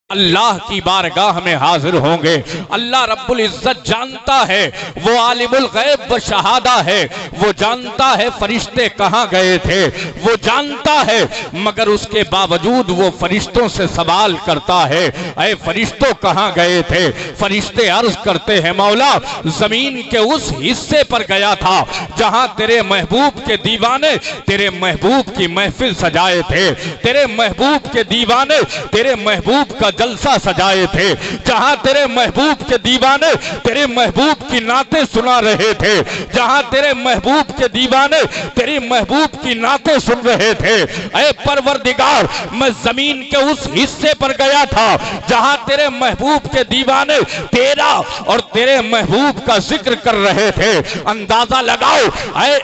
اللہ کی بارگاہ میں حاضر ہوں گے۔ اللہ رب العزت جانتا ہے، وہ عالم الغیب و شہادہ ہے، وہ جانتا ہے فرشتے کہاں گئے تھے، وہ جانتا ہے، مگر اس کے باوجود وہ فرشتوں سے سوال کرتا ہے، اے فرشتوں کہاں گئے تھے؟ فرشتے عرض کرتے ہیں، مولا زمین کے اس حصے پر گیا تھا جہاں تیرے محبوب کے دیوانے تیرے محبوب کی محفل سجائے تھے، تیرے محبوب کے دیوانے تیرے محبوب کا جلسہ سجائے تھے، جہاں تیرے محبوب کے دیوانے تیرے محبوب کی نعتیں سنا رہے تھے، جہاں تیرے محبوب کے دیوانے تیری محبوب کی نعتیں سن رہے تھے۔ اے پروردگار، میں زمین کے اس حصے پر گیا تھا جہاں تیرے محبوب کے دیوانے تیرا اور تیرے محبوب کا ذکر کر رہے تھے۔ اندازہ لگاؤ اے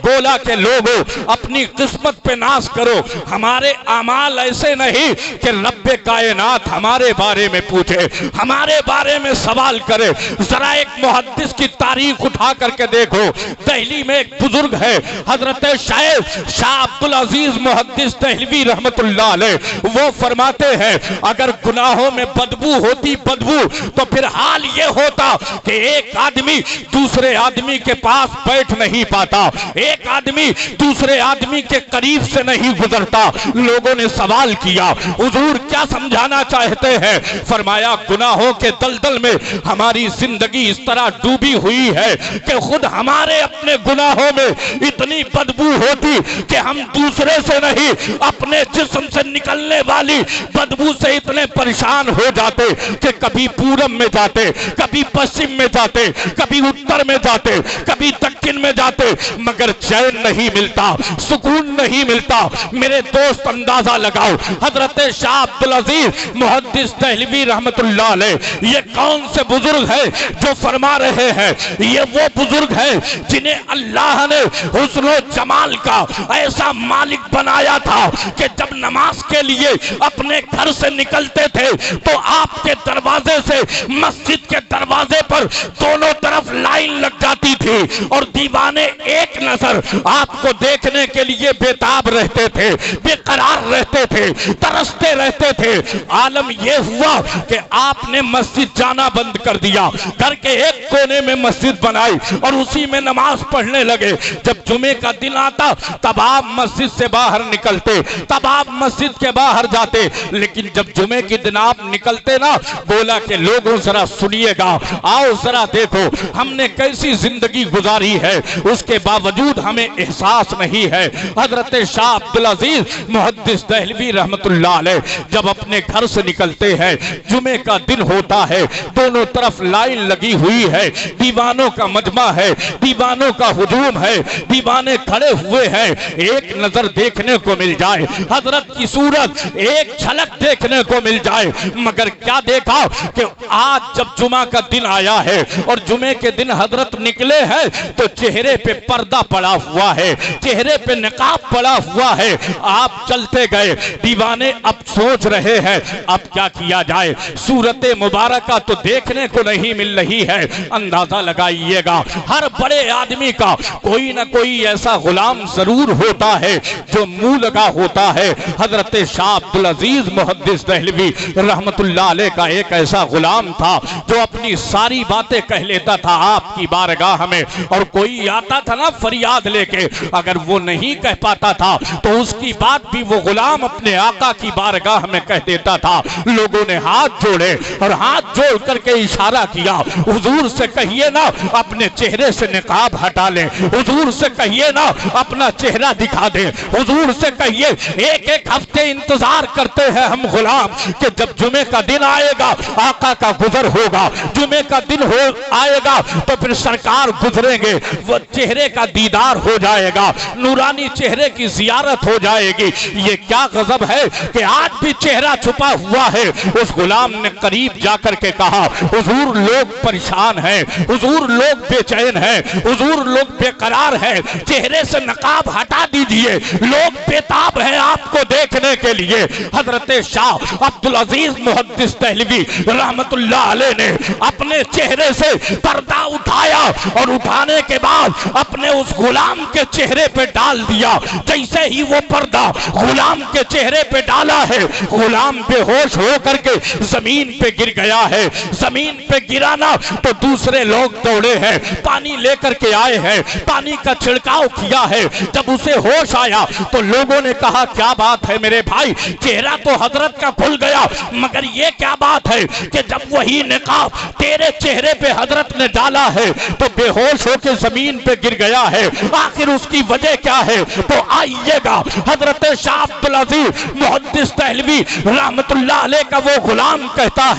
گولا کے لوگوں، اپنی قسمت پہ ناز کرو۔ ہمارے اعمال ایسے نہیں کہ رب کائنات ہمارے بارے میں پوچھے، ہمارے بارے میں سوال کرے۔ ذرا ایک محدث کی تاریخ اٹھا کر کے دیکھو۔ دہلی میں ایک بزرگ ہے حضرت شاہ عبدالعزیز محدث دہلوی رحمت اللہ علیہ، وہ فرماتے ہیں اگر گناہوں میں بدبو ہوتی بدبو تو پھر حال یہ ہوتا کہ ایک آدمی دوسرے آدمی کے پاس بیٹھ نہیں پاتا، ایک آدمی دوسرے آدمی کے قریب سے نہیں گزرتا۔ لوگوں نے سوال کیا حضور کیا سمجھانا چاہتے ہیں؟ فرمایا گناہوں کے دلدل میں ہماری زندگی اس طرح ڈوبی ہوئی ہے کہ خود ہمارے اپنے گناہوں میں اتنی بدبو ہوتی کہ ہم دوسرے سے نہیں اپنے جسم سے نکلنے والی بدبو سے اتنے پریشان ہو جاتے کہ کبھی پورب میں جاتے، کبھی پشچم میں جاتے، کبھی اتر میں جاتے، کبھی دکن میں جاتے، مگر چین نہیں ملتا، سکون نہیں ملتا۔ میرے دوست اندازہ لگاؤ، حضرت شاہ عبدالعزیز محدث دہلوی رحمت اللہ علیہ یہ کون سے بزرگ ہیں جو فرما رہے ہیں؟ یہ وہ بزرگ ہیں جنہیں اللہ نے حسن و جمال کا ایسا مالک بنایا تھا کہ جب نماز کے لیے اپنے گھر سے نکلتے تھے تو آپ کے دروازے سے مسجد کے دروازے پر دونوں طرف لائن لگ جاتی تھی اور دیوانے ایک نظر آپ کو دیکھنے کے لیے بےتاب رہتے تھے، بے قرار رہتے تھے، ترستے رہتے تھے۔ عالم یہ ہوا کہ آپ نے مسجد جانا بند کر دیا، گھر کے ایک کونے میں مسجد بنائی اور اسی میں نماز پڑھنے لگے۔ جب جمعے کا دن آتا تب آپ مسجد سے باہر نکلتے، تب آپ مسجد کے باہر جاتے، لیکن جب جمعے کی دن آپ نکلتے نا، بولا کہ لوگوں ذرا سنیے گا، آؤ ذرا دیکھو ہم نے کیسی زندگی گزاری ہے، اس کے باوجود ہمیں احساس نہیں ہے۔ حضرت شاہ عبدالعزیز محدث دہلوی رحمت اللہ علیہ جب اپنے گھر سے نکلتے ہیں، جمعے کا دن ہوتا ہے، دونوں طرف لائن لگی ہوئی ہے، دیوانوں کا مجمع ہے، دیوانوں کا ہجوم ہے، دیوانے کھڑے ہوئے ہیں، ایک نظر دیکھنے کو مل جائے، حضرت کی صورت ایک جھلک دیکھنے کو مل جائے، مگر کیا دیکھا کہ آج جب جمعہ کا دن آیا ہے اور جمعے کے دن حضرت نکلے ہیں تو چہرے پہ پردہ پڑا ہوا ہے، چہرے پہ نقاب پڑا ہوا ہے۔ آپ چلتے گئے، دیوانے اب سوچ رہے ہیں اب کیا کیا جائے، صورت مبارکہ تو دیکھنے کو نہیں مل رہی ہے۔ اندازہ لگائیے گا ہر بڑے آدمی کا کوئی نہ کوئی ایسا غلام ضرور ہوتا ہے جو منہ لگا ہوتا ہے۔ حضرت شاہ عبدالعزیز محدث دہلوی رحمت اللہ علیہ کا ایک ایسا غلام تھا جو اپنی ساری باتیں کہہ لیتا تھا آپ کی بارگاہ میں، اور کوئی آتا تھا نا فریاد لے کے، اگر وہ نہیں کہہ پاتا تھا تو اس کی بات بھی وہ غلام اپنے آقا کی بارگاہ میں کہہ دیتا تھا۔ لوگوں نے ہاتھ جوڑے اور ہاتھ جوڑ کر کے اشارہ کیا، حضور سے کہیے نا اپنے چہرے سے نقاب ہٹا لیں، حضور سے کہیے نا اپنا چہرہ دکھا دیں، حضور سے کہیے ایک ایک ہفتے انتظار کرتے ہیں ہم غلام کہ جب جمعے کا دن آئے گا آقا کا گزر ہوگا، جمعے کا دن آئے گا تو پھر سرکار گزریں گے، وہ چہرے کا دیدار ہو جائے گا، نورانی چہرے کی زیارت ہو جائے گی۔ یہ کیا غضب ہے کہ آج بھی چہرہ چھپا ہوا ہے۔ اس غلام نے قریب جا کر کے کہا حضور لوگ پریشان ہیں، حضور لوگ بے چین ہیں، حضور لوگ بے قرار ہیں، چہرے سے نقاب ہٹا دیجئے، لوگ بےتاب ہیں آپ کو دیکھنے کے لیے۔ حضرت شاہ عبدالعزیز محدث دہلوی رحمت اللہ علیہ نے اپنے چہرے سے پردہ اٹھایا اور اٹھانے کے بعد اپنے اس غلام غلام کے چہرے پہ ڈال دیا. جیسے ہی وہ پردہ غلام کے چہرے پہ ڈالا ہے غلام بے ہوش ہو کر کے زمین پہ گر گیا ہے. زمین پہ گرا نا تو دوسرے لوگ دوڑے ہیں, پانی لے کر کے آئے ہیں, پانی کا چھڑکاؤ کیا ہے. جب اسے ہوش آیا تو لوگوں نے کہا کیا بات ہے میرے بھائی, چہرہ تو حضرت کا کھل گیا, مگر یہ کیا بات ہے کہ جب وہی نقاب تیرے چہرے پہ حضرت نے ڈالا ہے تو بے ہوش ہو کے زمین پہ گر گیا ہے, آخر اس کی وجہ کیا ہے؟ تو آئیے گا حضرت شاہ عبدالعزیز محدث دہلوی رحمت اللہ علیہ کا وہ غلام کہتا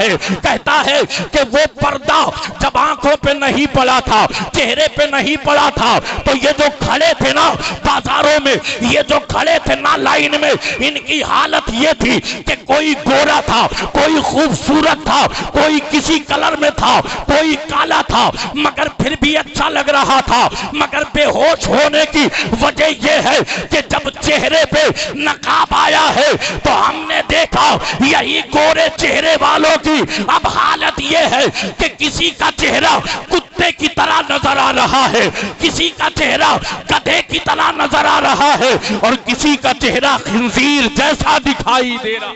ہے کہ وہ پردہ جب آنکھوں پہ نہیں پڑا تھا, چہرے پہ نہیں پڑا تھا, تو یہ جو کھڑے تھے نا بازاروں میں, یہ جو کھڑے تھے نا لائن میں, ان کی حالت یہ تھی کہ کوئی گورا تھا, کوئی خوبصورت تھا, کوئی کسی کلر میں تھا, کوئی کالا تھا, مگر پھر بھی اچھا لگ رہا تھا. مگر بے ہوش ہونے کی وجہ یہ ہے کہ جب چہرے پہ نقاب آیا ہے تو ہم نے دیکھا یہی گورے چہرے والوں کی اب حالت یہ ہے کہ کسی کا چہرہ کتے کی طرح نظر آ رہا ہے, کسی کا چہرہ گدھے کی طرح نظر آ رہا ہے, اور کسی کا چہرہ خنزیر جیسا دکھائی دے رہا.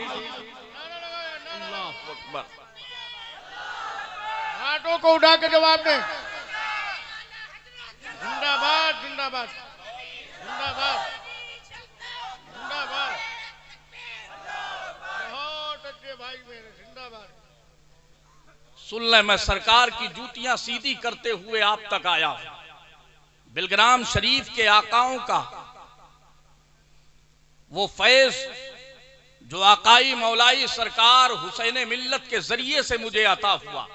ہاتھوں کو اٹھا کے جواب دیں. زندہ باد, زندہ باد, زندہ باد, زندہ باد. بہت اچھے بھائی میرے, زندہ باد. سن لیں, میں سرکار کی جوتیاں سیدھی کرتے ہوئے آپ تک آیا. بلگرام شریف کے آقاؤں کا وہ فیض جو آقائی مولائی سرکار حسین ملت کے ذریعے سے مجھے عطا ہوا,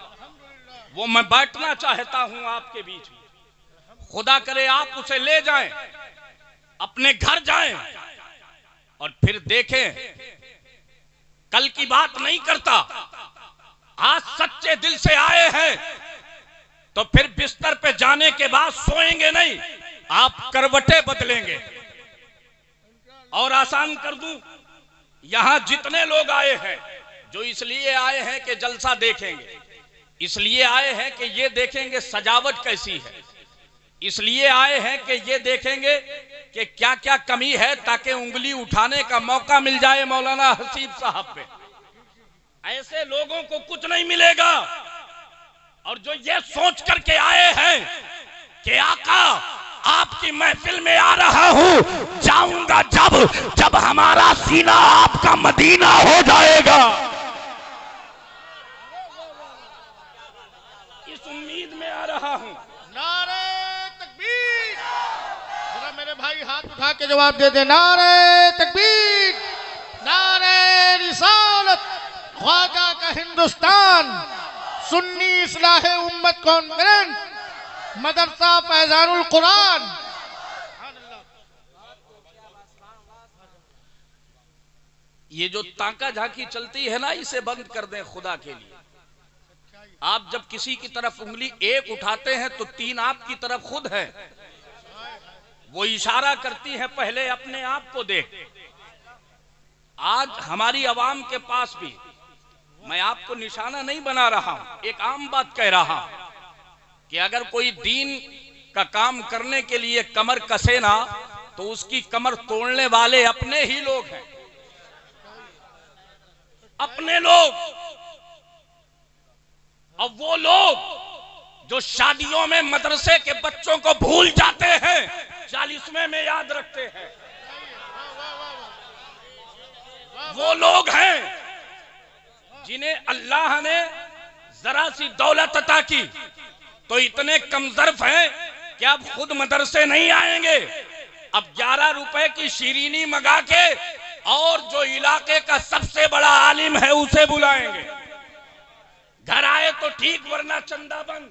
وہ میں بیٹھنا چاہتا ہوں آپ کے بیچ میں. خدا کرے آپ اسے لے جائیں, اپنے گھر جائیں, اور پھر دیکھیں. کل کی بات نہیں کرتا, آج سچے دل سے آئے ہیں تو پھر بستر پہ جانے کے بعد سوئیں گے نہیں, آپ کروٹیں بدلیں گے. اور آسان کر دوں, یہاں جتنے لوگ آئے ہیں جو اس لیے آئے ہیں کہ جلسہ دیکھیں گے, اس لیے آئے ہیں کہ یہ دیکھیں گے سجاوٹ کیسی ہے, اس لیے آئے ہیں کہ یہ دیکھیں گے کہ کیا کیا کمی ہے, تاکہ انگلی اٹھانے کا موقع مل جائے مولانا حسیب صاحب پہ. ایسے لوگوں کو کچھ نہیں ملے گا. اور جو یہ سوچ کر کے آئے ہیں کہ آقا آپ کی محفل میں آ رہا ہوں, جاؤں گا جب ہمارا سینہ آپ کا مدینہ ہو جائے گا, اس امید میں آ رہا ہوں. نعرہ تکبیر. ذرا میرے بھائی ہاتھ اٹھا کے جواب دے دیں. نعرہ تکبیر, نعرہ رسالت, خواجہ کا ہندوستان, سنی اصلاح امت کانفرنس, مدرسہ فیضان القرآن. یہ جو تانکا جھانکی چلتی ہے نا, اسے بند کر دیں خدا کے لیے. آپ جب کسی کی طرف انگلی ایک اٹھاتے ہیں تو تین آپ کی طرف خود ہے. وہ اشارہ کرتی ہے پہلے اپنے آپ کو دیکھ. آج ہماری عوام کے پاس بھی, میں آپ کو نشانہ نہیں بنا رہا ہوں, ایک عام بات کہہ رہا ہوں کہ اگر کوئی دین کا کام کرنے کے لیے کمر کسے نہ تو اس کی کمر توڑنے والے اپنے ہی لوگ ہیں, اپنے لوگ. اب وہ لوگ جو شادیوں میں مدرسے کے بچوں کو بھول جاتے ہیں, 40ویں میں یاد رکھتے ہیں, وہ لوگ ہیں جنہیں اللہ نے ذرا سی دولت عطا کی تو اتنے کمظرف ہیں کہ اب خود مدرسے نہیں آئیں گے, اب 11 روپے کی شیرینی منگا کے اور جو علاقے کا سب سے بڑا عالم ہے اسے بلائیں گے. گھر آئے تو ٹھیک, ورنہ چندہ بند.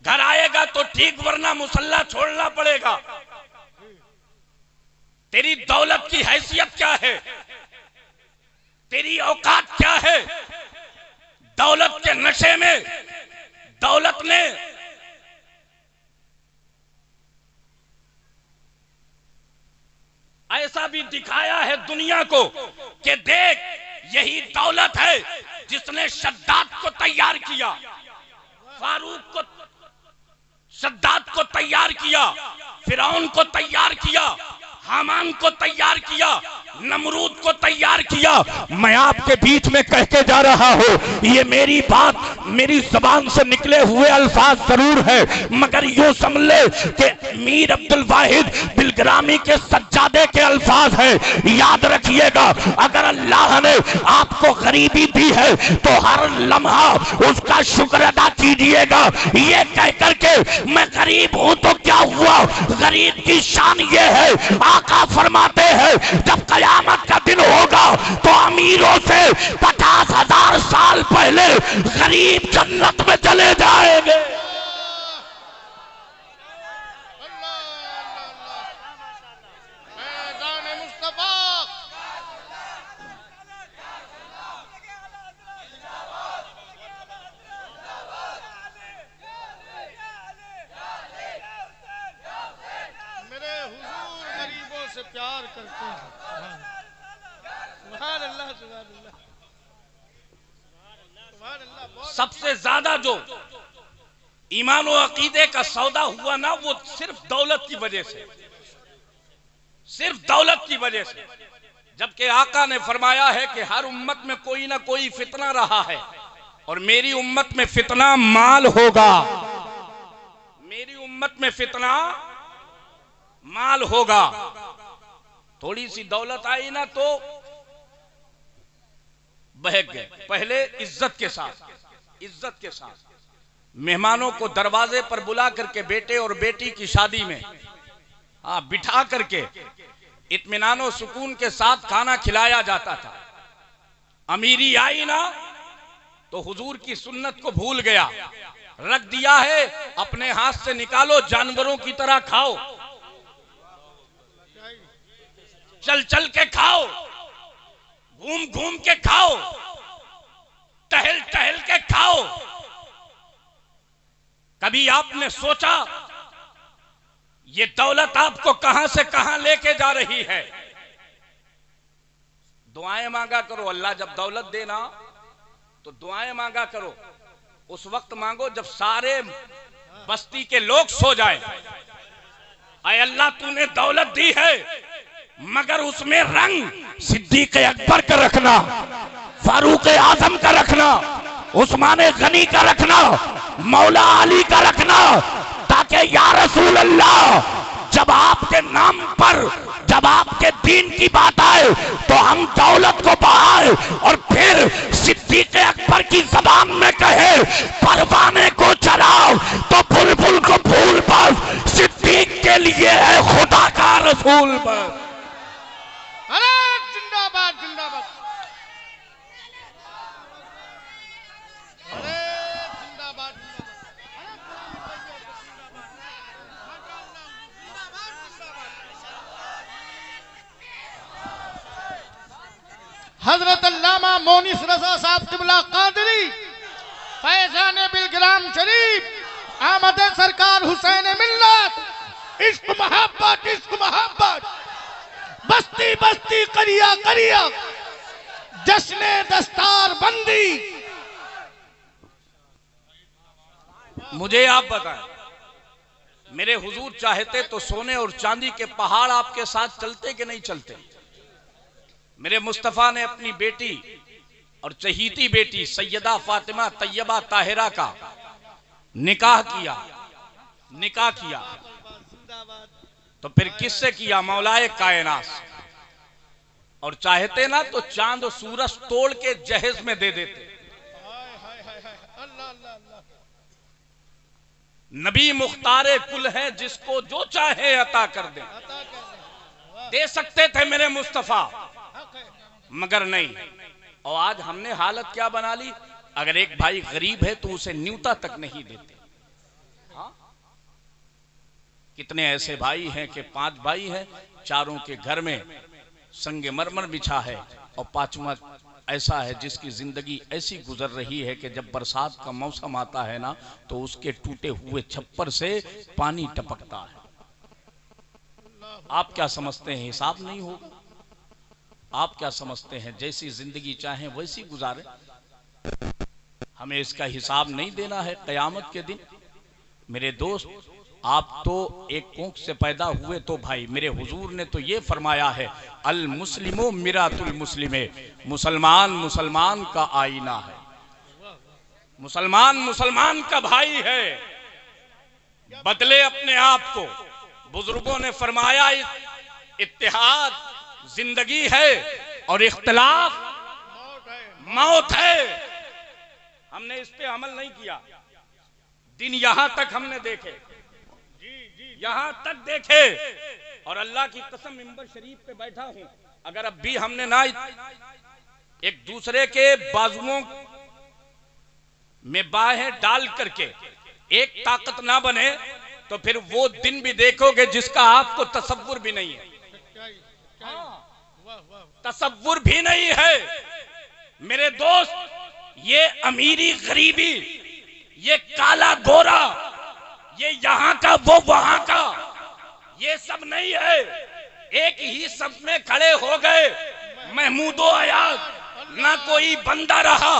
گھر آئے گا تو ٹھیک, ورنہ مصلی چھوڑنا پڑے گا. تیری دولت کی حیثیت کیا ہے, تیری اوقات کیا ہے؟ دولت کے نشے میں دولت نے ایسا بھی دکھایا ہے دنیا کو کہ دیکھ یہی دولت ہے جس نے شداد کو تیار کیا, فاروق کو شداد کو تیار کیا، فرعون کو تیار کیا، حامان کو تیار کیا، نمرود کو تیار کیا. میں آپ کے بیچ میں کہہ کے جا رہا ہوں، یہ میری بات میری زبان سے نکلے ہوئے الفاظ ضرور ہے، مگر یوں سمجھ لے کہ میر عبد الواحد بلگرامی کے سجادے کے الفاظ ہیں. یاد رکھیے گا، اگر اللہ نے آپ کو غریبی دی ہے تو ہر لمحہ اس کا شکر ادا کیجئے گا. یہ کہہ کر کے میں غریب ہوں تو کیا ہوا، غریب کی شان یہ ہے، آقا فرماتے ہیں جب قیامت کا دن ہوگا تو امیروں سے 50,000 سال پہلے غریب جنت میں چلے جائیں گے. فیضان مصطفیٰ. میرے حضور غریبوں سے پیار کرتے ہیں. سبحان اللہ سبحان اللہ سبحان اللہ. سب سے زیادہ جو ایمان و عقیدے کا سودا ہوا نا، وہ صرف دولت کی وجہ سے، صرف دولت کی وجہ سے. جبکہ آقا نے فرمایا ہے کہ ہر امت میں کوئی نہ کوئی فتنہ رہا ہے، اور میری امت میں فتنہ مال ہوگا. میری امت میں فتنہ مال ہوگا. تھوڑی سی دولت آئی نا تو بہک گئے. پہلے عزت کے ساتھ، عزت کے ساتھ مہمانوں کو دروازے پر بلا کر کے بیٹے اور بیٹی کی شادی میں بٹھا کر کے اطمینان و سکون کے ساتھ کھانا کھلایا جاتا تھا. امیری آئی نا تو حضور کی سنت کو بھول گیا، رکھ دیا ہے اپنے ہاتھ سے نکالو، جانوروں کی طرح کھاؤ، چل چل کے کھاؤ، گھوم گھوم کے کھاؤ، ٹہل ٹہل کے کھاؤ. کبھی آپ نے سوچا یہ دولت آپ کو کہاں سے کہاں لے کے جا رہی ہے؟ دعائیں مانگا کرو. اللہ جب دولت دینا تو دعائیں مانگا کرو. اس وقت مانگو جب سارے بستی کے لوگ سو جائیں. اے اللہ تو نے دولت دی ہے، مگر اس میں رنگ صدیق اکبر کا رکھنا، فاروق اعظم کا رکھنا، عثمان غنی کا رکھنا، مولا علی کا رکھنا، تاکہ یا رسول اللہ جب آپ کے نام پر، جب آپ کے دین کی بات آئے تو ہم دولت کو بڑھائے، اور پھر صدیق اکبر کی زبان میں کہے پروانے کو چلاؤ تو بلبل کو پھول بس، صدیق کے لیے ہے خدا کا رسول بس. ارے زندہ باد زندہ باد. ارے زندہ باد حضرت علامہ مونس رضا صاحب قبلہ قادری فیضان بلگرام شریف آمد سرکار حسین ملت. عشق محبت عشق محبت، بستی بستی قریہ قریہ، جشن دستار بندی. مجھے آپ بتائیں، میرے حضور چاہتے تو سونے اور چاندی کے پہاڑ آپ کے ساتھ چلتے کہ نہیں چلتے؟ میرے مصطفیٰ نے اپنی بیٹی اور چہیتی بیٹی سیدہ فاطمہ طیبہ طاہرہ کا نکاح کیا تو پھر کس سے کیا؟ مولائے کائنات. اور چاہتے نا تو چاند و سورج توڑ کے جہیز میں دے دیتے. نبی مختار کل ہے، جس کو جو چاہے عطا کر دیں. دے سکتے تھے میرے مصطفیٰ، مگر نہیں. اور آج ہم نے حالت کیا بنا لی؟ اگر ایک بھائی غریب ہے تو اسے نیوتا تک نہیں دیتے. کتنے ایسے بھائی ہیں کہ 5 بھائی ہیں، چاروں کے گھر میں سنگ مرمر بچھا ہے، اور 5واں ایسا ہے جس کی زندگی ایسی گزر رہی ہے کہ جب برسات کا موسم آتا ہے نا تو اس کے ٹوٹے ہوئے چھپر سے پانی ٹپکتا ہے. آپ کیا سمجھتے ہیں حساب نہیں ہوگا؟ آپ کیا سمجھتے ہیں جیسی زندگی چاہیں ویسی گزارے؟ ہمیں اس کا حساب نہیں دینا ہے قیامت کے دن؟ میرے دوست آپ تو ایک کونک سے پیدا ہوئے تو بھائی، میرے حضور نے تو یہ فرمایا ہے المسلم مرآت المسلم، مسلمان مسلمان کا آئینہ ہے، مسلمان مسلمان کا بھائی ہے۔ بدلے اپنے آپ کو، بزرگوں نے فرمایا اتحاد زندگی ہے اور اختلاف موت ہے۔ ہم نے اس پہ عمل نہیں کیا، دن یہاں تک ہم نے دیکھے، یہاں تک دیکھے، اور اللہ کی قسم منبر شریف پہ بیٹھا ہوں، اگر اب بھی ہم نے نہ ایک دوسرے کے بازوؤں میں باہیں ڈال کر کے ایک طاقت نہ بنے تو پھر وہ دن بھی دیکھو گے جس کا آپ کو تصور بھی نہیں ہے، تصور بھی نہیں ہے۔ میرے دوست، یہ امیری غریبی، یہ کالا گورا، یہ یہاں کا وہ وہاں کا، یہ سب نہیں ہے۔ ایک ہی سب میں کھڑے ہو گئے، محمود و ایاز، نہ کوئی بندہ رہا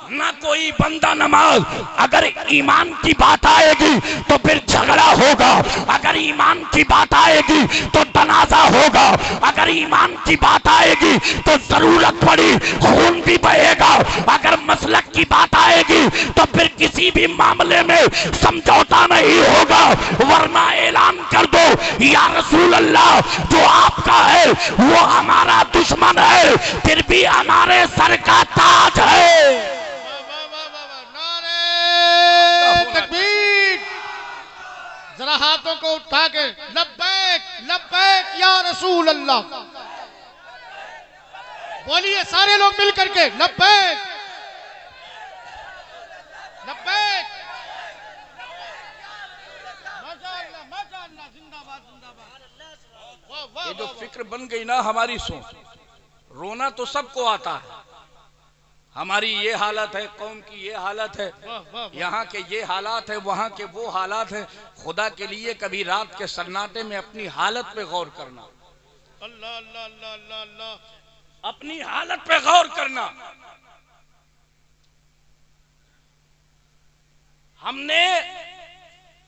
نہ کوئی بندہ نماز۔ اگر ایمان کی بات آئے گی تو پھر جھگڑا ہوگا، اگر ایمان کی بات آئے گی تو تنازع ہوگا، اگر ایمان کی بات آئے گی تو ضرورت پڑی خون بھی بہے گا، اگر مسلک کی بات آئے گی تو پھر کسی بھی معاملے میں سمجھوتا نہیں ہوگا، ورنہ اعلان کر دو یا رسول اللہ جو آپ کا ہے وہ ہمارا دشمن ہے پھر بھی ہمارے سر کا تاج ہے۔ تکبیر! ذرا ہاتھوں کو اٹھا کے لبیک لبیک یا رسول اللہ بولیے، سارے لوگ مل کر کے لبیک لبیک۔ ماشاءاللہ ماشاءاللہ، زندہ باد زندہ باد۔ یہ جو فکر بن گئی نا ہماری سوچ، رونا تو سب کو آتا ہے، ہماری یہ حالت ہے، قوم کی یہ حالت ہے، یہاں کے یہ حالات ہے، وہاں کے وہ حالات ہیں۔ خدا کے لیے کبھی رات کے سناٹے میں اپنی حالت پہ غور کرنا، اللہ اللہ اللہ اللہ اللہ، اپنی حالت پہ غور کرنا۔ ہم نے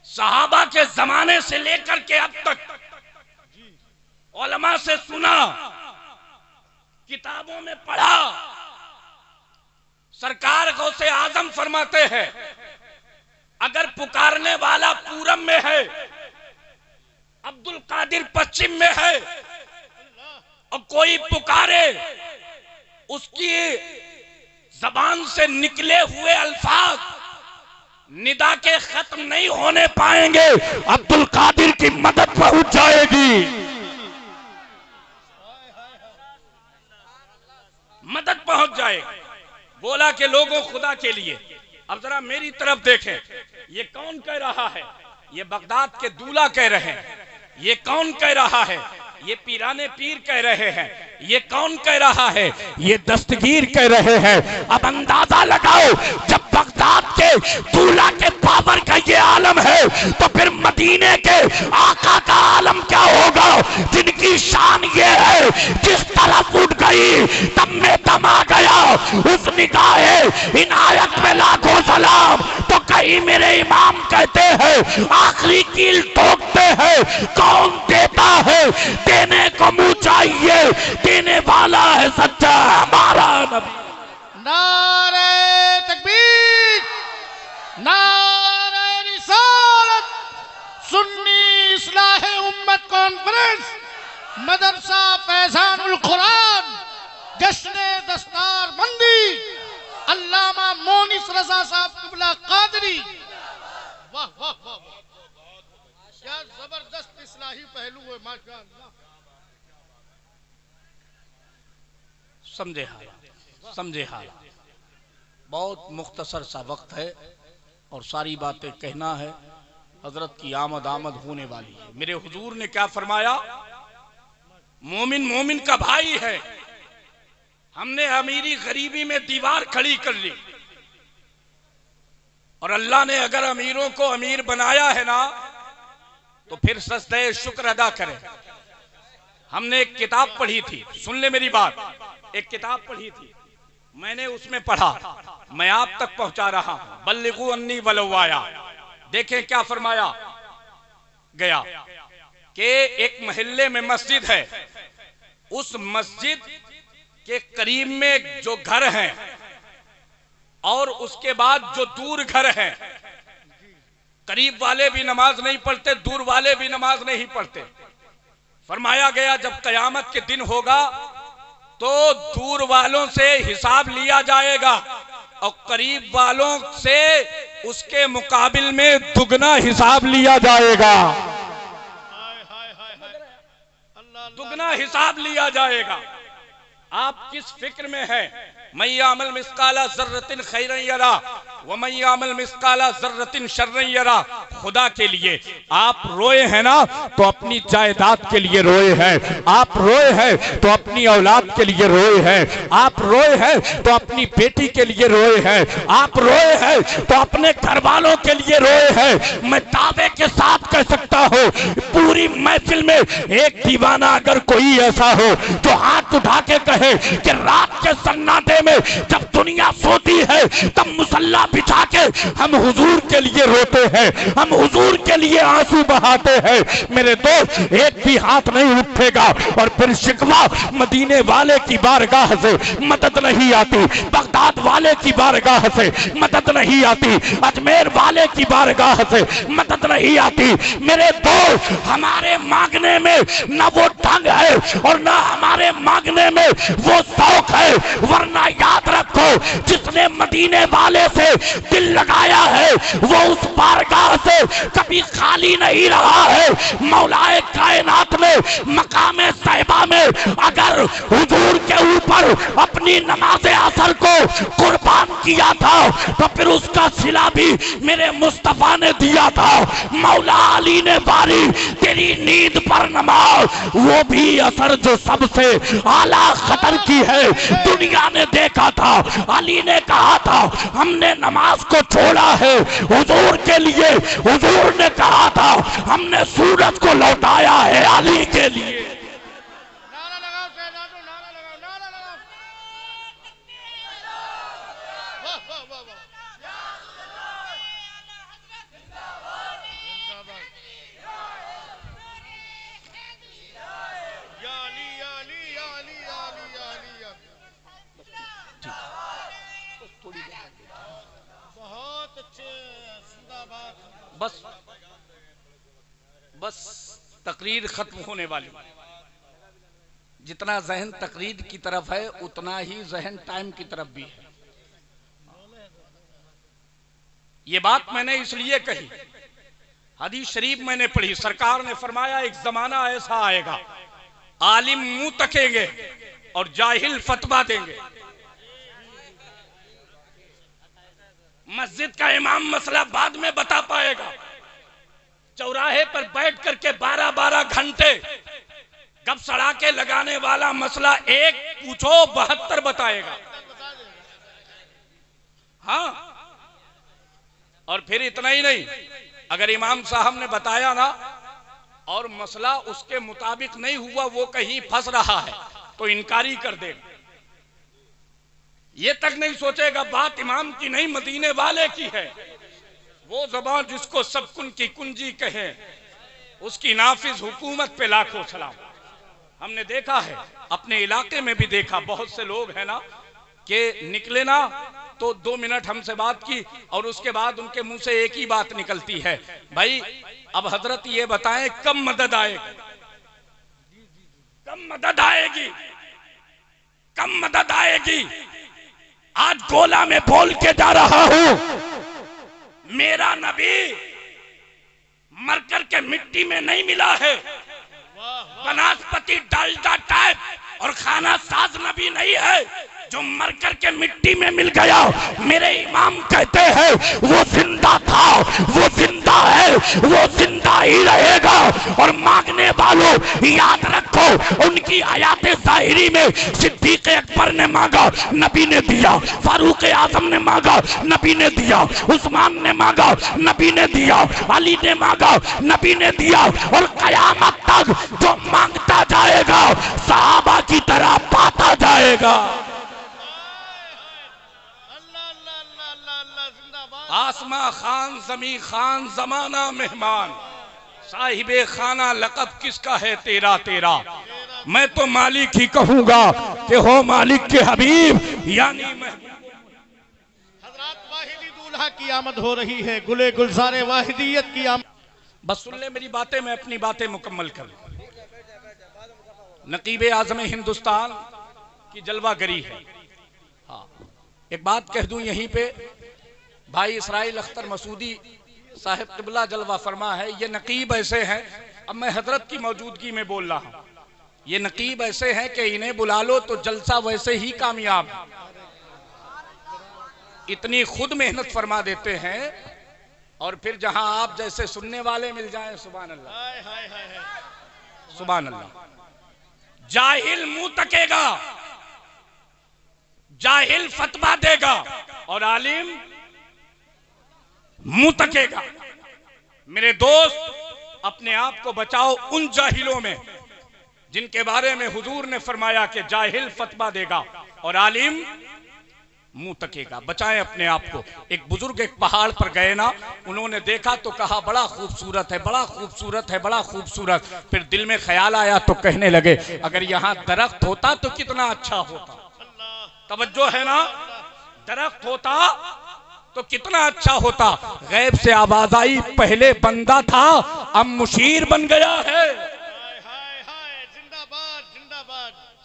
صحابہ کے زمانے سے لے کر کے اب تک علماء سے سنا، کتابوں میں پڑھا، سرکار غوث اعظم فرماتے ہیں اگر پکارنے والا پورم میں ہے، عبد القادر پچھم میں ہے، اور کوئی پکارے اس کی زبان سے نکلے ہوئے الفاظ ندا کے ختم نہیں ہونے پائیں گے، عبد القادر کی مدد پہنچ جائے گی، مدد پہنچ جائے گی۔ بولا کہ لوگوں خدا کے لیے اب ذرا میری طرف دیکھیں، یہ کون کہہ رہا ہے؟ یہ بغداد کے دولہ کہہ رہے ہیں۔ یہ کون کہہ رہا ہے؟ یہ پیرانے پیر کہہ رہے ہیں۔ یہ کون کہہ رہا ہے؟ یہ دستگیر کہہ رہے ہیں۔ اب اندازہ لگاؤ، جب بغداد کے دولہ کے پاور کا یہ عالم ہے تو پھر مدینے کے آقا کا عالم کیا ہوگا، جن کی شان یہ ہے جس طرف اٹھ گئی تب میں دم آ گیا، اس نگاہ عنایت میں لاکھوں سلام۔ تو کہیں میرے امام کہتے ہیں آخری کیل ٹھوکتے ہیں، کون دیتا ہے؟ دینے کو منہ چاہیے، دینے والا ہے سچا ہمارا نبی۔ نعرہ تکبیر، نعرہ رسالت، سنی اصلاح امت کانفرنس، مدرسہ فیضان القرآن، جشن دستار بندی، علامہ مونس رضا صاحب قبلہ قادری۔ واہ واہ واہ، کیا زبردست اصلاحی پہلو ہے، ماشاءاللہ۔ سمجھے حالات، بہت مختصر سا وقت ہے اور ساری باتیں کہنا ہے، حضرت کی آمد ہونے والی ہے۔ میرے حضور نے کیا فرمایا؟ مومن مومن کا بھائی ہے۔ ہم نے امیری غریبی میں دیوار کھڑی کر لی، اور اللہ نے اگر امیروں کو امیر بنایا ہے نا تو پھر سجدہ شکر ادا کریں۔ ہم نے ایک کتاب پڑھی تھی، سن لے میری بات، ایک کتاب پڑھی تھی، میں نے اس میں پڑھا، میں آپ تک پہنچا رہا ہوں، بلغوا انی ولو آیا۔ دیکھیں کیا فرمایا گیا کہ ایک محلے میں مسجد ہے، اس مسجد کے قریب میں جو گھر ہیں اور اس کے بعد جو دور گھر ہیں، قریب والے بھی نماز نہیں پڑھتے، دور والے بھی نماز نہیں پڑھتے. فرمایا گیا جب قیامت کے دن ہوگا تو دور والوں سے حساب لیا جائے گا اور قریب والوں سے اس کے مقابل میں دگنا حساب لیا جائے گا. دگنا حساب لیا جائے گا. آپ کس فکر میں ہیں؟ من یعمل مثقال ذرۃ خیرا یرا ومن یعمل مثقال ذرۃ شرا یرا. خدا کے لیے آپ روئے ہیں نا تو اپنی جائیداد کے لیے روئے ہیں، آپ روئے ہیں تو اپنی اولاد کے لیے روئے ہیں، آپ روئے ہیں تو اپنی بیٹی کے لیے روئے ہیں، آپ روئے ہیں تو اپنے گھر والوں کے لیے روئے ہیں. میں دعوے کے ساتھ کہہ سکتا ہوں پوری محفل میں ایک دیوانہ اگر کوئی ایسا ہو جو ہاتھ اٹھا کے کہے کہ رات کے سناٹے میں جب دنیا سوتی ہے تب مصلی بچھا کے ہم حضور کے لیے روتے ہیں، ہم حضور کے لیے آنسو بہاتے ہیں، میرے دوست ایک بھی ہاتھ نہیں اٹھے گا اور پھر شکوہ مدینے والے کی بارگاہ سے مدد نہیں آتی، بغداد والے کی بارگاہ سے مدد نہیں آتی، اجمیر والے کی بارگاہ سے مدد نہیں آتی. میرے دوست ہمارے مانگنے میں نہ وہ ڈھنگ ہے اور نہ ہمارے مانگنے میں وہ ذوق ہے، ورنہ یاد رکھو جس نے مدینے والے سے دل لگایا ہے وہ اس بارگاہ سے کبھی خالی نہیں رہا ہے. مولا کائنات نے مقام صحبہ میں اگر حضور کے اوپر اپنی نماز عصر کو قربان کیا تھا تو پھر اس کا صلہ بھی میرے مصطفیٰ نے دیا تھا. مولا علی نے باری تیری نیند پر نماز، وہ بھی اثر جو سب سے اعلیٰ خطر کی ہے دنیا نے دیکھا تھا. علی نے کہا تھا ہم نے نماز کو چھوڑا ہے حضور کے لیے، حضور نے کہا تھا ہم نے سورج کو لوٹایا ہے علی کے لیے. نعرہ لگاؤ سیداتو، نعرہ لگاؤ، نعرہ لگاؤ. واہ واہ واہ واہ. یا علی یا علی یا علی یا علی یا علی یا علی. بہت اچھے، زندہ باد. بس تقریر ختم ہونے والی. جتنا ذہن تقریر کی طرف ہے اتنا ہی ذہن ٹائم کی طرف بھی ہے. یہ بات میں نے اس لیے کہی، حدیث شریف میں نے پڑھی، سرکار نے فرمایا ایک زمانہ ایسا آئے گا عالم منہ تکیں گے اور جاہل فتویٰ دیں گے. مسجد کا امام مسئلہ بعد میں بتا پائے گا، چوراہے پر بیٹھ کر کے 12 گھنٹے گپ سڑا کے لگانے والا مسئلہ ایک پوچھو 72 بتائے گا. ہاں، اور پھر اتنا ہی نہیں، اگر امام صاحب نے بتایا نا اور مسئلہ اس کے مطابق نہیں ہوا، وہ کہیں پھنس رہا ہے تو انکاری کر دے گا. یہ تک نہیں سوچے گا بات امام کی نہیں مدینے والے کی ہے. وہ زبان جس کو سب کن کی کنجی کہے اس کی نافذ حکومت پہ لاکھوں سلام. ہم نے دیکھا ہے، اپنے علاقے میں بھی دیکھا، بہت سے لوگ ہیں نا کہ نکلے نا تو 2 منٹ ہم سے بات کی اور اس کے بعد ان کے منہ سے ایک ہی بات نکلتی ہے، بھائی اب حضرت یہ بتائیں کم مدد آئے گی، کم مدد آئے گی، کم مدد آئے گی. آج گولا میں بول کے جا رہا ہوں، میرا نبی مر کر کے مٹی میں نہیں ملا ہے، بناسپتی ڈالڈا ٹائپ اور خانہ ساز نبی نہیں ہے جو مر کر کے مٹی میں مل گیا. میرے امام کہتے ہیں وہ زندہ تھا، وہ زندہ ہے، وہ زندہ ہی رہے گا. اور مانگنے والوں یاد رکھو ان کی حیات ظاہری میں صدیق اکبر نے مانگا، نبی نے دیا، فاروق اعظم نے مانگا، نبی نے دیا، عثمان نے مانگا، نبی نے دیا، علی نے مانگا، نبی نے دیا. اور قیامت تک جو مانگتا جائے گا صحابہ کی طرح پاتا جائے گا. آسماں خان زمیں خان زمانہ مہمان، صاحب خانہ لقب کس کا ہے تیرا تیرا، میں تو مالک ہی کہوں گا کہ ہو مالک کے حبیب یعنی محبوب۔ حضرات واحدی دولہا کی آمد ہو رہی ہے، گلے گلزار واحدیت کی آمد۔ بس سن لے میری باتیں، میں اپنی باتیں مکمل کر لوں۔ نقیب اعظم ہندوستان کی جلوہ گری ہے۔ ہاں ایک بات کہہ دوں یہیں پہ، بھائی اسرائیل اختر مسعودی صاحب قبلہ جلوہ فرما ہے، یہ نقیب ایسے ہیں، اب میں حضرت کی موجودگی میں بول رہا ہوں، یہ نقیب ایسے ہیں کہ انہیں بلا لو تو جلسہ ویسے ہی کامیاب، اتنی خود محنت فرما دیتے ہیں، اور پھر جہاں آپ جیسے سننے والے مل جائیں، سبحان اللہ سبحان اللہ۔ جاہل منہ تکے گا، جاہل فتویٰ دے گا، اور عالم منہ تکے گا۔ میرے دوست اپنے آپ کو بچاؤ ان جاہلوں میں جن کے بارے میں حضور نے فرمایا کہ جاہل فتویٰ دے گا اور عالم منہ تکے گا، بچائیں اپنے آپ کو۔ ایک بزرگ ایک پہاڑ پر گئے نا، انہوں نے دیکھا تو کہا بڑا خوبصورت ہے، بڑا خوبصورت ہے، بڑا خوبصورت، پھر دل میں خیال آیا تو کہنے لگے اگر یہاں درخت ہوتا تو کتنا اچھا ہوتا۔ توجہ ہے نا، درخت ہوتا تو کتنا اچھا ہوتا۔ غیب سے آواز آئی پہلے بندہ تھا اب مشیر بن گیا ہے۔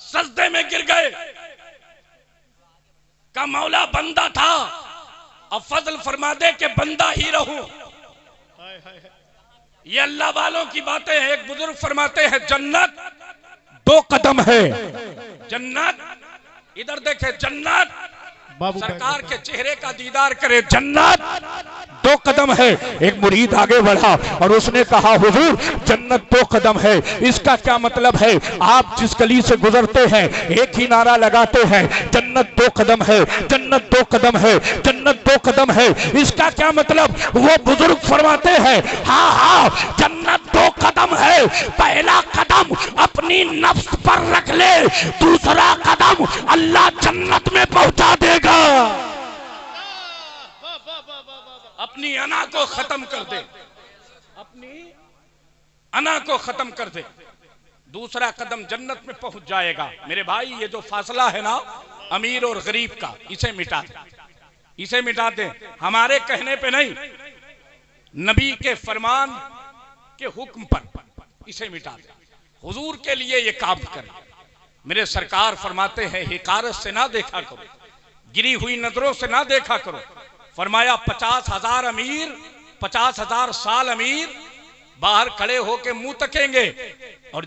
سجدے میں گر گئے، کہ مولا بندہ تھا اب فضل فرما دے کہ بندہ ہی رہوں۔ یہ اللہ والوں کی باتیں ہیں۔ ایک بزرگ فرماتے ہیں جنت 2 قدم ہے، جنت ادھر دیکھیں، جنت سرکار کے چہرے کا دیدار کرے، جنت 2 قدم ہے۔ ایک مرید آگے بڑھا اور اس نے کہا حضور جنت 2 قدم ہے، اس کا کیا مطلب ہے؟ آپ جس گلی سے گزرتے ہیں ایک ہی نعرہ لگاتے ہیں جنت 2 قدم ہے، جنت 2 قدم ہے، جنت 2 قدم ہے، اس کا کیا مطلب؟ وہ بزرگ فرماتے ہیں ہاں ہاں جنت 2 قدم ہے، پہلا قدم اپنی نفس پر رکھ لے، دوسرا قدم اللہ جنت میں پہنچا دے گا۔ اپنی انا کو ختم کر دے، اپنی انا کو ختم کر دے، دوسرا قدم جنت میں پہنچ جائے گا۔ میرے بھائی یہ جو فاصلہ ہے نا امیر اور غریب کا، اسے مٹا دیں، اسے مٹا دیں، ہمارے کہنے پہ نہیں، نبی کے فرمان کے حکم پر اسے مٹا دیں، حضور کے لیے یہ کام کریں۔ میرے سرکار فرماتے ہیں حقارت سے نہ دیکھا کرو، گری ہوئی نظروں سے نہ دیکھا کرو، فرمایا 50,000 امیر 50,000 سال امیر باہر کھڑے ہو کے منہ تکیں گے اور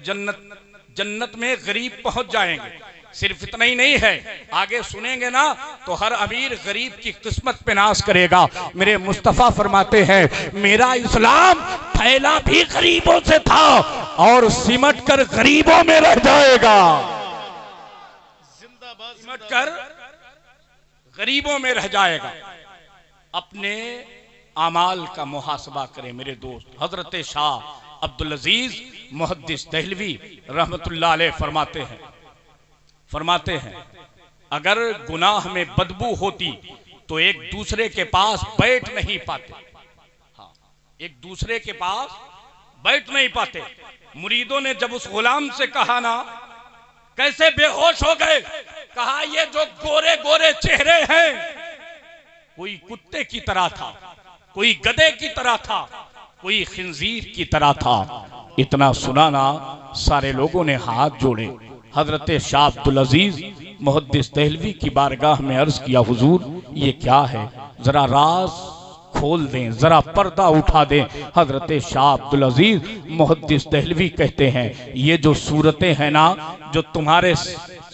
جنت میں غریب پہنچ جائیں گے۔ صرف اتنا ہی نہیں ہے، آگے سنیں گے نا تو ہر امیر غریب کی قسمت پہ ناز کرے گا۔ میرے مصطفیٰ فرماتے ہیں میرا اسلام پھیلا بھی غریبوں سے تھا اور سمٹ کر غریبوں میں رہ جائے گا، سمٹ کر غریبوں میں رہ جائے گا۔ اپنے اعمال کا محاسبہ کریں میرے دوست۔ حضرت شاہ عبدالعزیز محدث دہلوی رحمت اللہ علیہ فرماتے ہیں اگر گناہ میں بدبو ہوتی تو ایک دوسرے کے پاس بیٹھ نہیں پاتے، ایک دوسرے کے پاس بیٹھ نہیں پاتے۔ مریدوں نے جب اس غلام سے کہا نا کیسے بے ہوش ہو گئے، کہا یہ جو گورے گورے چہرے ہیں کوئی کتے کی طرح تھا، کوئی گدے کی طرح تھا، کوئی خنزیر کی طرح تھا۔ اتنا سنانا سارے لوگوں نے ہاتھ جوڑے۔ حضرت شاہ عبدالعزیز محدث دہلوی کی بارگاہ میں عرض کیا حضور یہ کیا ہے، ذرا راز کھول دیں، ذرا پردہ اٹھا دیں۔ حضرت شاہ عبدالعزیز محدث دہلوی کہتے ہیں یہ جو صورتیں ہیں نا جو تمہارے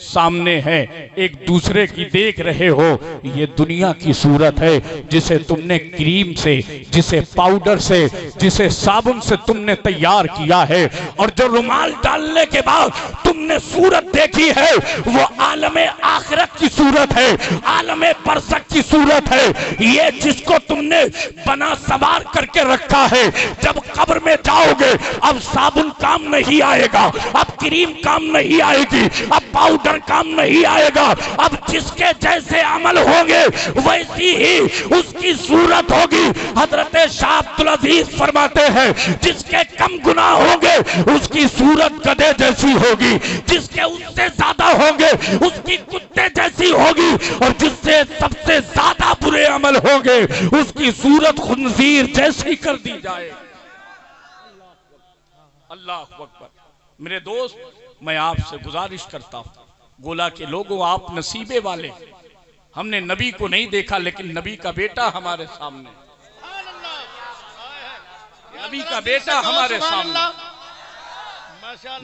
سامنے ہے ایک دوسرے کی دیکھ رہے ہو، یہ دنیا کی صورت ہے جسے تم نے کریم سے، جسے پاؤڈر سے، جسے صابن سے تم نے تیار کیا ہے، اور جو رومال ڈالنے کے بعد تم نے صورت دیکھی ہے وہ عالم آخرت کی صورت ہے، عالم برزخ کی صورت ہے۔ یہ جس کو تم نے بنا سوار کر کے رکھا ہے جب قبر میں جاؤ گے اب صابن کام نہیں آئے گا، اب کریم کام نہیں آئے گی، اب پاؤڈر کر کام نہیں آئے گا. اب جس کے جیسے عمل ہوں گے ویسی ہی اس کی صورت ہوگی. حضرت شاہ عبدالعزیز فرماتے ہیں جس کے کم گناہ ہوں گے اس کی صورت گدھے جیسی ہوگی, جس کے اس سے زیادہ ہوں گے اس کی کتے جیسی ہوگی, اور جس سے سب سے زیادہ برے عمل ہوں گے اس کی صورت خنزیر جیسی کر دی جائے. اللہ اکبر. میرے دوست, میں آپ سے گزارش کرتا ہوں, گولا کے لوگوں آپ نصیبے والے. ہم نے نبی کو نہیں دیکھا لیکن نبی کا بیٹا ہمارے سامنے, نبی کا بیٹا ہمارے سامنے,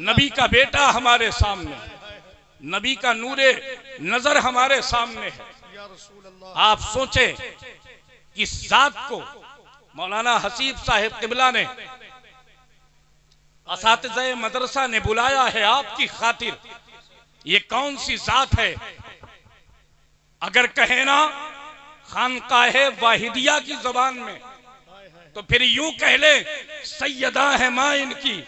نبی کا بیٹا ہمارے سامنے, نبی کا نور نظر ہمارے سامنے ہے. آپ سوچیں کس ذات کو مولانا حسیب صاحب قبلہ نے, اساتذہ مدرسہ نے بلایا ہے آپ کی خاطر. یہ کون سی ذات ہے؟ اگر کہیں نا خانقاہ واحدیہ کی زبان میں تو پھر یوں کہہ لیں سیدہ ہے ماں ان کی,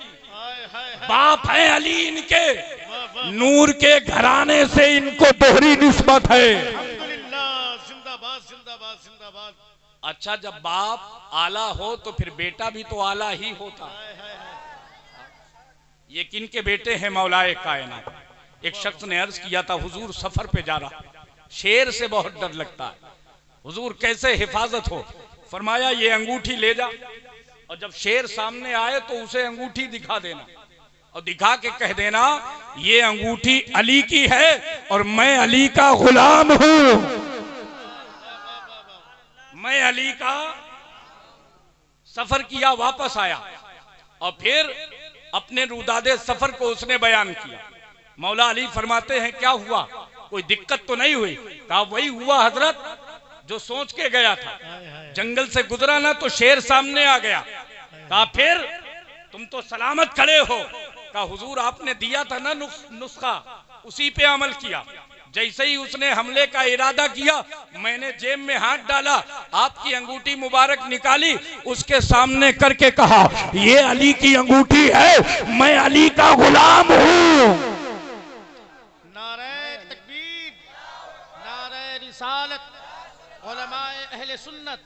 باپ ہے علی ان کے, نور کے گھرانے سے ان کو دوہری نسبت ہے. اچھا, جب باپ اعلیٰ ہو تو پھر بیٹا بھی تو اعلیٰ ہی ہوتا. یہ کن کے بیٹے ہیں؟ مولائے کائنات. ایک شخص نے عرض کیا تھا حضور سفر پہ جا رہا, شیر سے بہت ڈر لگتا ہے, حضور کیسے حفاظت ہو؟ فرمایا یہ انگوٹھی لے جا, اور جب شیر سامنے آئے تو اسے انگوٹھی دکھا دینا, اور دکھا کے کہہ دینا یہ انگوٹھی علی کی ہے اور میں علی کا غلام ہوں, میں علی کا. سفر کیا, واپس آیا, اور پھر اپنے روداد سفر کو اس نے بیان کیا. مولا علی فرماتے ہیں کیا ہوا؟ کوئی دقت تو نہیں ہوئی؟ کہا وہی ہوا حضرت جو سوچ کے گیا تھا. جنگل سے گزرا نا تو شیر سامنے آ گیا. کہا پھر تم تو سلامت کھڑے ہو. کہا حضور آپ نے دیا تھا نا نسخہ, اسی پہ عمل کیا. جیسے ہی اس نے حملے کا ارادہ کیا میں نے جیب میں ہاتھ ڈالا, آپ کی انگوٹھی مبارک نکالی, اس کے سامنے کر کے کہا یہ علی کی انگوٹھی ہے, میں علی کا غلام ہوں. نعرہ تکبیر, نعرہ رسالت, علماء اہل سنت,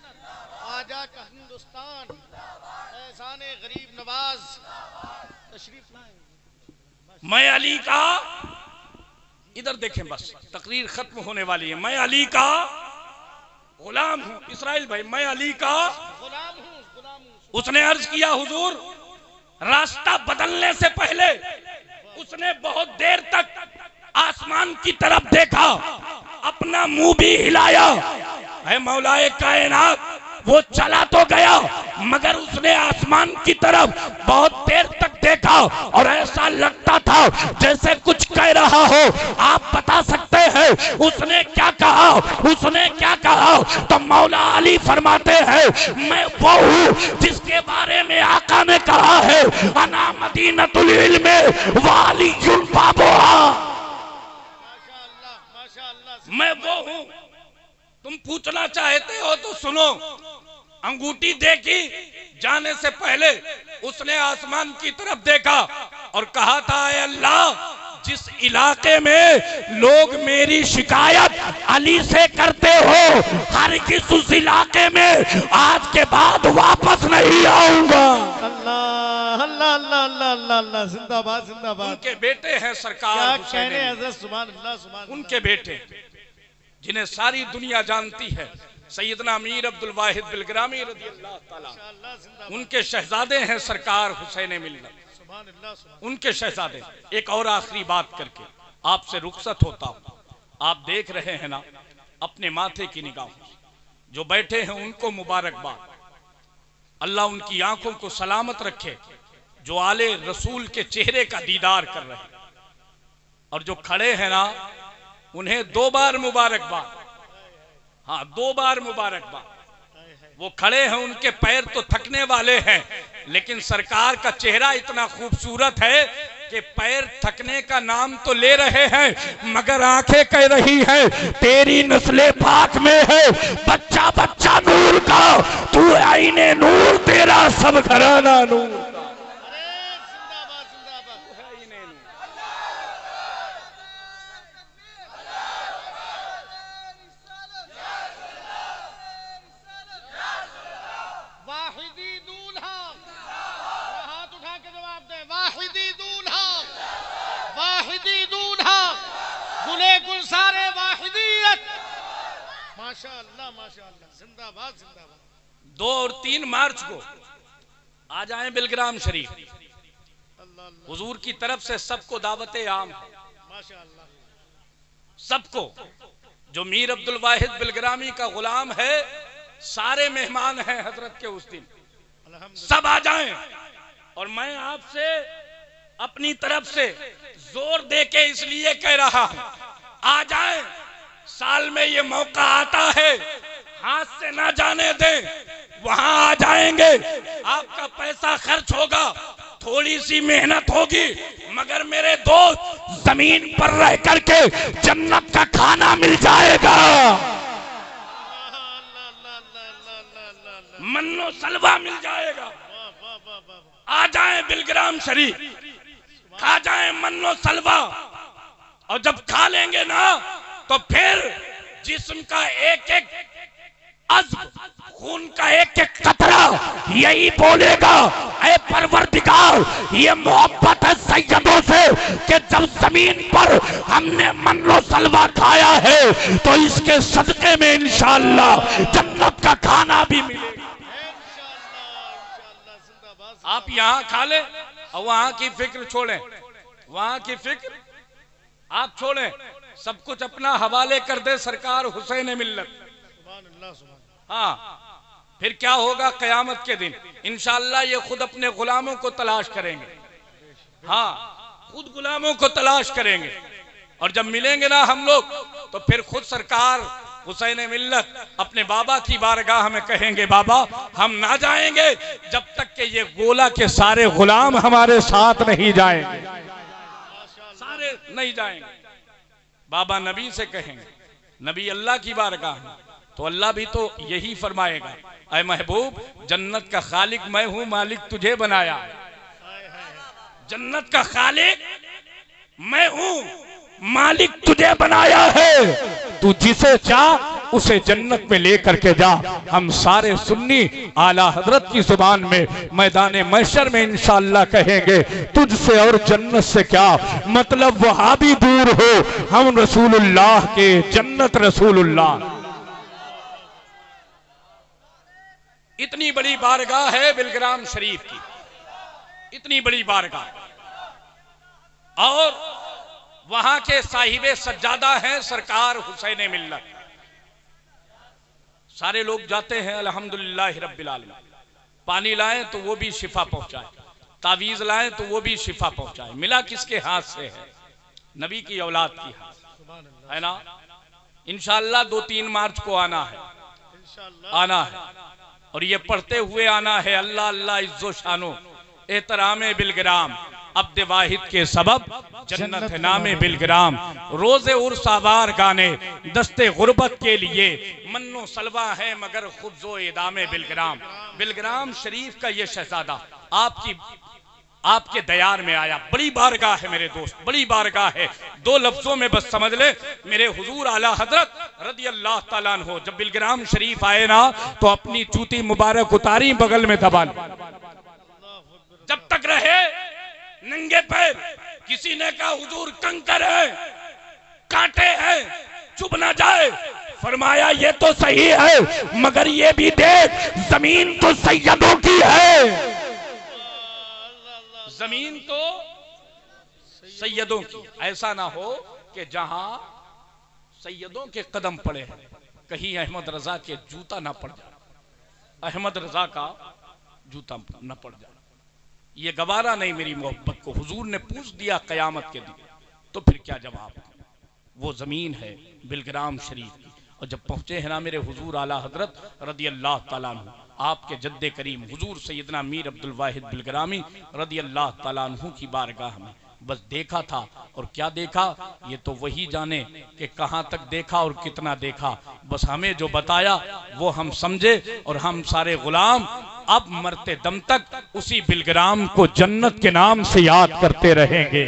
خواجہ کا ہندوستان, احسان غریب نواز, تشریف لائیں. میں علی کا, ادھر دیکھیں بس تقریر ختم ہونے والی ہے, میں علی کا غلام ہوں. اسرائیل بھائی میں علی کا غلام ہوں. اس نے عرض کیا حضور راستہ بدلنے سے پہلے اس نے بہت دیر تک آسمان کی طرف دیکھا, اپنا منہ بھی ہلایا. اے مولائے کائنات, وہ چلا تو گیا مگر اس نے آسمان کی طرف بہت دیر تک دیکھا اور ایسا لگتا تھا جیسے کچھ کہہ رہا ہو. آپ بتا سکتے ہیں اس نے کیا کہا؟ اس نے کیا کہا؟ تو مولا علی فرماتے ہیں میں وہ ہوں جس کے بارے میں آقا نے کہا ہے انا مدینۃ العلم وعلی بابها. میں وہ ہوں. تم پوچھنا چاہتے ہو تو سنو, انگوٹھی دیکھی جانے سے پہلے اس نے آسمان کی طرف دیکھا اور کہا تھا اے اللہ جس علاقے میں لوگ میری شکایت علی سے کرتے ہو ہرگز اس علاقے میں آج کے بعد واپس نہیں آؤں گا. اللہ اللہ اللہ اللہ اللہ اللہ, زندہ باد زندہ باد. ان کے بیٹے ہیں سرکار کیا حسین کہنے حضرت, سبحان اللہ سبحان اللہ. ان کے بیٹے جنہیں ساری دنیا جانتی ہے, سیدنا امیر عبدالواحد بلگرامی رضی اللہ تعالیٰ, ان کے شہزادے ہیں سرکار حسین ملت, ان کے شہزادے. ایک اور آخری بات کر کے آپ سے رخصت ہوتا ہوں. آپ دیکھ رہے ہیں نا اپنے ماتھے کی نگاہوں, جو بیٹھے ہیں ان کو مبارکباد, اللہ ان کی آنکھوں کو سلامت رکھے, جو آل رسول کے چہرے کا دیدار کر رہے ہیں, اور جو کھڑے ہیں نا انہیں 2 بار مبارکباد. ہاں 2 بار مبارکباد. وہ کھڑے ہیں, ان کے پیر تو تھکنے والے ہیں لیکن سرکار کا چہرہ اتنا خوبصورت ہے کہ پیر تھکنے کا نام تو لے رہے ہیں مگر آنکھیں کہہ رہی ہیں تیری نسل پاک میں ہے بچہ بچہ نور کا, تو عین نور, تیرا سب گھرانہ نور. ماشاءاللہ زندہ باد زندہ باد 2 اور 3 مارچ کو آ جائیں بلگرام شریف. اللہ اللہ حضور کی طرف سے سب کو دعوت عام ہے, ماشاءاللہ سب کو. جو میر عبد الواحد بلگرامی کا غلام ہے سارے مہمان ہیں حضرت کے اس دن, الحمدللہ سب آ جائیں. اور میں آپ سے اپنی طرف سے زور دے کے اس لیے کہہ رہا ہوں, آ جائیں. سال میں یہ موقع آتا ہے, ہاتھ سے نہ جانے دیں. وہاں آ جائیں گے, آپ کا پیسہ خرچ ہوگا, تھوڑی سی محنت ہوگی, مگر میرے دوست زمین پر رہ کر کے جنت کا کھانا مل جائے گا, من و سلوہ مل جائے گا. آ جائیں بلگرام شریف, کھا جائیں من و سلوہ, اور جب کھا لیں گے نا تو پھر جسم کا ایک ایک عضو, خون کا ایک ایک قطرہ یہی بولے گا, اے پروردگار یہ محبت ہے سیدوں سے کہ جب زمین پر ہم نے من و سلوہ کھایا ہے تو اس کے صدقے میں انشاءاللہ جنت کا کھانا بھی ملے گا. آپ یہاں کھا لیں اور وہاں کی فکر چھوڑیں, وہاں کی فکر آپ چھوڑیں, سب کچھ اپنا حوالے کر دے سرکار حسین ملت. سبحان اللہ سبحان ہاں, پھر کیا ہوگا قیامت کے دن انشاءاللہ یہ خود اپنے غلاموں کو تلاش کریں گے. ہاں, خود غلاموں کو تلاش کریں گے, اور جب ملیں گے نا ہم لوگ تو پھر خود سرکار حسین ملت اپنے بابا کی بارگاہ میں کہیں گے, بابا ہم نہ جائیں گے جب تک کہ یہ گولا کے سارے غلام ہمارے ساتھ نہیں جائیں گے, سارے نہیں جائیں گے. بابا نبی سے کہیں گے, نبی اللہ کی بارگاہ میں, تو اللہ بھی تو یہی فرمائے گا, اے محبوب جنت کا خالق میں ہوں, مالک تجھے بنایا. جنت کا خالق میں ہوں, مالک تجھے بنایا ہے, تو جسے چاہ اسے جنت میں لے کر کے جا. ہم سارے سنی اعلیٰ حضرت کی زبان میں میدان محشر میں انشاءاللہ کہیں گے, تجھ سے اور جنت سے کیا مطلب, وہاں بھی دور ہو, ہم رسول اللہ کے, جنت رسول اللہ. اتنی بڑی بارگاہ ہے بلگرام شریف کی, اتنی بڑی بارگاہ, اور وہاں کے صاحب سجادہ ہیں سرکار حسین ملت. سارے لوگ جاتے ہیں الحمدللہ رب العالمین, پانی لائیں تو وہ بھی شفا پہنچائے, تعویذ لائیں تو وہ بھی شفا پہنچائے. ملا کس کے ہاتھ سے ہے, نبی کی اولاد کی ہاتھ ہے نا. انشاءاللہ 2-3 مارچ کو آنا ہے, آنا ہے, اور یہ پڑھتے ہوئے آنا ہے, اللہ اللہ عز و شانو احترام بلگرام, عبد واحد کے سبب جنت نام بلگرام, روز عرس آوار گانے دست غربت کے لیے, من و سلوہ ہے مگر خبز و ادام بلگرام. بلگرام شریف کا یہ شہزادہ آپ کے دیار میں آیا. بڑی بارگاہ ہے میرے دوست, بڑی بارگاہ ہے. 2 لفظوں میں بس سمجھ لے, میرے حضور اعلیٰ حضرت رضی اللہ تعالیٰ عنہ جب بلگرام شریف آئے نا تو اپنی چوٹی مبارک اتاری, بغل میں دبا لی. جب تک رہے ننگے پیر, کسی نے کہا حضور کنکر ہے, کانٹے ہیں, چب نہ جائے. فرمایا یہ تو صحیح ہے مگر یہ بھی دیکھ زمین تو سیدوں کی ہے, زمین تو سیدوں کی. ایسا نہ ہو کہ جہاں سیدوں کے قدم پڑے ہیں کہیں احمد رضا کے جوتا نہ پڑ جائے, احمد رضا کا جوتا نہ پڑ جائے. یہ گوارا نہیں میری محبت کو. حضور نے پوچھ دیا قیامت کے دن تو پھر کیا جواب. وہ زمین ہے بلگرام شریف کی, اور جب پہنچے ہیں نا میرے حضور اعلیٰ حضرت رضی اللہ تعالیٰ عنہ, آپ کے جد کریم حضور سیدنا میر عبد الواحد بلگرامی رضی اللہ تعالیٰ عنہ کی بارگاہ میں بس دیکھا تھا. اور کیا دیکھا یہ تو وہی جانے کہ کہاں تک دیکھا اور کتنا دیکھا. بس ہمیں جو بتایا وہ ہم سمجھے, اور ہم سارے غلام اب مرتے دم تک اسی بلگرام کو جنت کے نام سے یاد کرتے رہیں گے,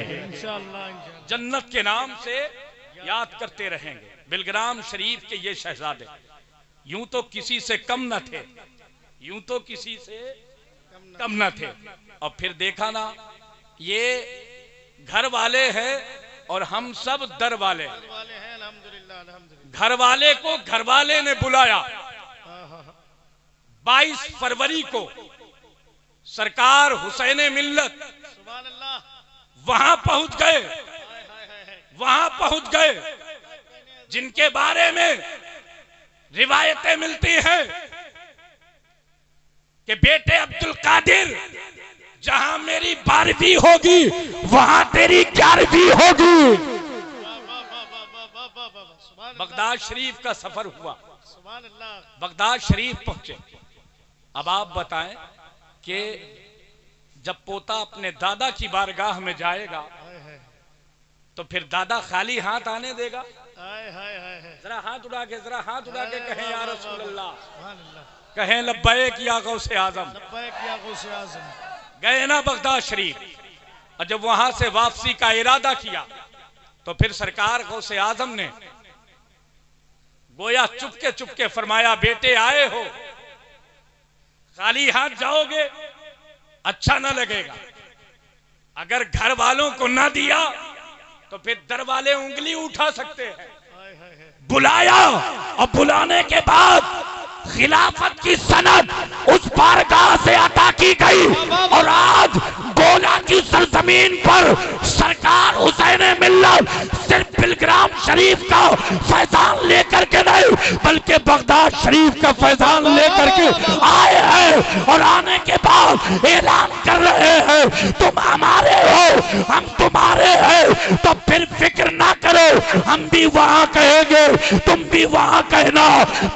جنت کے نام سے یاد کرتے رہیں گے. بلگرام شریف کے یہ شہزادے یوں تو کسی سے کم نہ تھے, یوں تو کسی سے کم نہ تھے. اور پھر دیکھا نا یہ گھر والے ہیں اور ہم سب در والے. الحمدللہ الحمدللہ. گھر والے کو گھر والے نے بلایا. ہاں ہاں 22 فروری کو سرکار حسین ملت سبحان اللہ. وہاں پہنچ گئے. ہائے ہائے ہائے. وہاں پہنچ گئے جن کے بارے میں روایتیں ملتی ہیں کہ بیٹے عبد القادر جہاں میری 12ویں ہوگی وہاں تیری 11ویں ہوگی. بغداد شریف کا سفر ہوا. سبحان اللہ. بغداد شریف پہنچے. اب آپ بتائیں کہ جب پوتا اپنے دادا کی بارگاہ میں جائے گا ہائے ہائے تو پھر دادا خالی ہاتھ آنے دے گا؟ ہائے ہائے ہائے. ذرا ہاتھ اڑا کے کہیں یا رسول اللہ، سبحان اللہ. کہیں لبیک یا غوث اعظم. لبیک یا غوث اعظم. گئے نا بغداد شریف، اور جب وہاں سے واپسی کا ارادہ کیا تو پھر سرکار غوث اعظم نے گویا چپ کے فرمایا بیٹے آئے ہو، خالی ہاتھ جاؤ گے اچھا نہ لگے گا. اگر گھر والوں کو نہ دیا تو پھر در والے انگلی اٹھا سکتے ہیں. ہائے ہائے ہائے. بلایا اور بلانے کے بعد خلافت کی سند اس بارگاہ سے عطا کی گئی، اور آج گولا کی سرزمین پر سرکار حسین ملت صرف پلگرام شریف کا فیضان لے کر کے نہیں بلکہ بغداد شریف کا فیضان لے کر کے آئے ہیں، اور آنے کے بعد اعلان کر رہے ہیں تم ہمارے ہو ہم تمہارے ہیں. تو پھر فکر نہ کرو، ہم بھی وہاں کہیں گے تم بھی وہاں کہنا،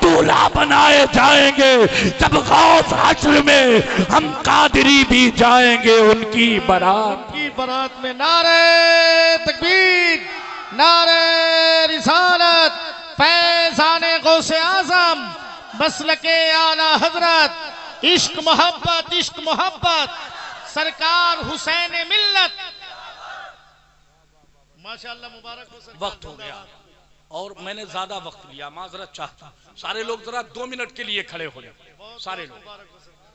دولہا بنائے جائیں گے. جب غوث حشر میں ہم قادری بھی جائیں گے ان کی بارات کی برات میں. نعرہ تکبیر، نعرہ رسالت، فیضان غوث اعظم، مسلک اعلی حضرت، عشق محبت سرکار حسین ملت. ماشاءاللہ مبارک ہو سرکار. وقت ہو گیا اور میں نے زیادہ وقت لیا، معذرت چاہتا ہوں. سارے لوگ ذرا 2 منٹ کے لیے کھڑے ہو جائیں. سارے لوگ مبارک ہو سرکار.